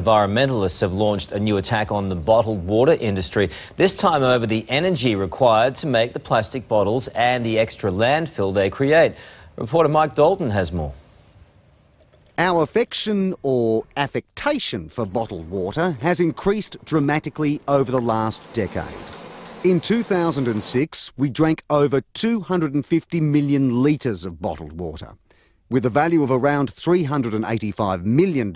environmentalists have launched a new attack on the bottled water industry, this time over the energy required to make the plastic bottles and the extra landfill they create. Reporter Mike Dalton has more. Our affection or affectation for bottled water has increased dramatically over the last decade. In 2006, we drank over 250 million litres of bottled water, with a value of around $385 million,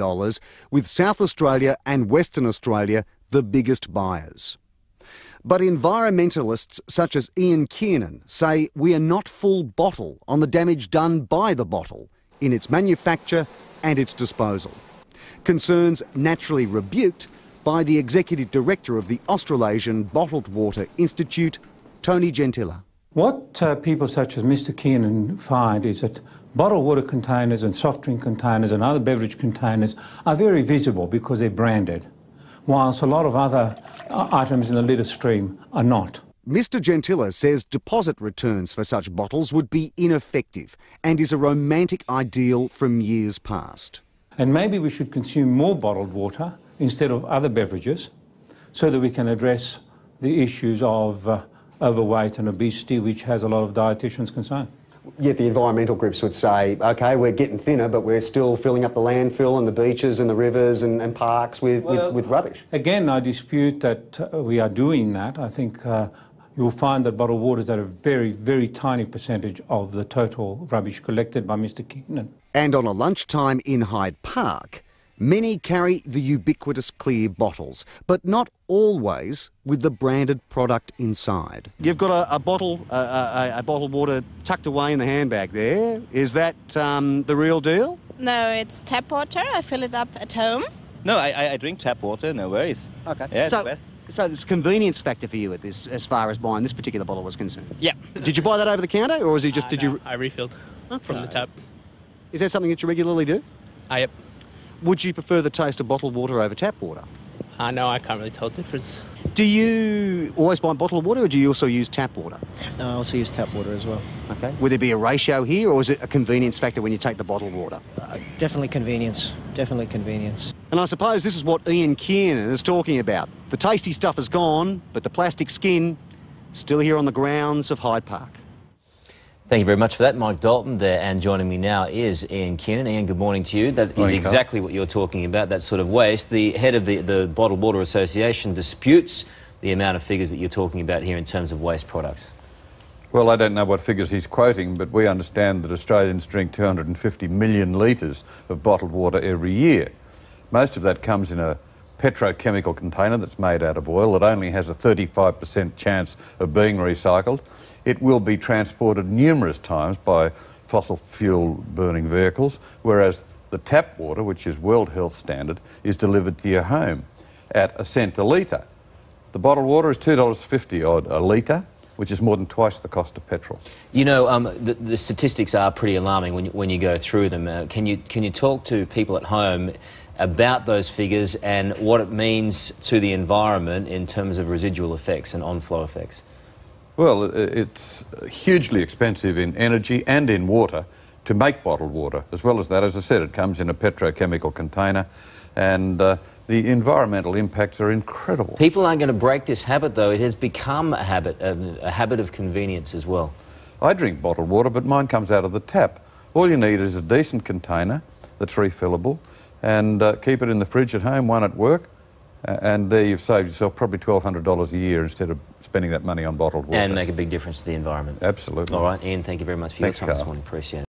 with South Australia and Western Australia the biggest buyers. But environmentalists such as Ian Kiernan say we are not full bottle on the damage done by the bottle in its manufacture and its disposal. Concerns naturally rebuked by the Executive Director of the Australasian Bottled Water Institute, Tony Gentilla. What people such as Mr Kiernan find is that bottled water containers and soft drink containers and other beverage containers are very visible because they're branded, whilst a lot of other items in the litter stream are not. Mr Gentilla says deposit returns for such bottles would be ineffective and is a romantic ideal from years past. And maybe we should consume more bottled water instead of other beverages so that we can address the issues of overweight and obesity, which has a lot of dietitians concerned. Yet the environmental groups would say, OK, we're getting thinner, but we're still filling up the landfill and the beaches and the rivers and parks with rubbish. Again, I dispute that we are doing that. I think you'll find that bottled water is at a very, very tiny percentage of the total rubbish collected by Mr Kiernan. And on a lunchtime in Hyde Park, many carry the ubiquitous clear bottles, but not always with the branded product inside. You've got a bottle of water tucked away in the handbag there. Is that the real deal? No, it's tap water. I fill it up at home. No, I drink tap water, no worries. OK. Yeah, it's the best. So there's a convenience factor for you at this, as far as buying this particular bottle was concerned? Yeah. Did you buy that over the counter, or was it just, No, I refilled from the tap. Is that something that you regularly do? Yep. Would you prefer the taste of bottled water over tap water? No, I can't really tell the difference. Do you always buy bottled water, or do you also use tap water? No, I also use tap water as well. Okay. Would there be a ratio here, or is it a convenience factor when you take the bottled water? Definitely convenience. Definitely convenience. And I suppose this is what Ian Kiernan is talking about. The tasty stuff is gone, but the plastic skin still here on the grounds of Hyde Park. Thank you very much for that, Mike Dalton there. And joining me now is Ian Kiernan. Ian, good morning to you. That is exactly what you're talking about, that sort of waste. The head of the Bottled Water Association disputes the amount of figures that you're talking about here in terms of waste products. Well, I don't know what figures he's quoting, but we understand that Australians drink 250 million litres of bottled water every year. Most of that comes in a petrochemical container that's made out of oil that only has a 35% chance of being recycled. It will be transported numerous times by fossil fuel burning vehicles, whereas the tap water, which is World Health Standard, is delivered to your home at a cent a litre. The bottled water is $2.50 odd a litre, which is more than twice the cost of petrol. You know, the statistics are pretty alarming when you go through them. Can you talk to people at home about those figures and what it means to the environment in terms of residual effects and on-flow effects? Well, it's hugely expensive in energy and in water to make bottled water. As well as that, as I said, it comes in a petrochemical container, and the environmental impacts are incredible. People aren't going to break this habit, though. It has become a habit of convenience as well. I drink bottled water, but mine comes out of the tap. All you need is a decent container that's refillable, and keep it in the fridge at home, one at work, and there you've saved yourself probably $1,200 a year instead of spending that money on bottled water. And make a big difference to the environment. Absolutely. All right, Ian, thank you very much for your time this morning. Appreciate it.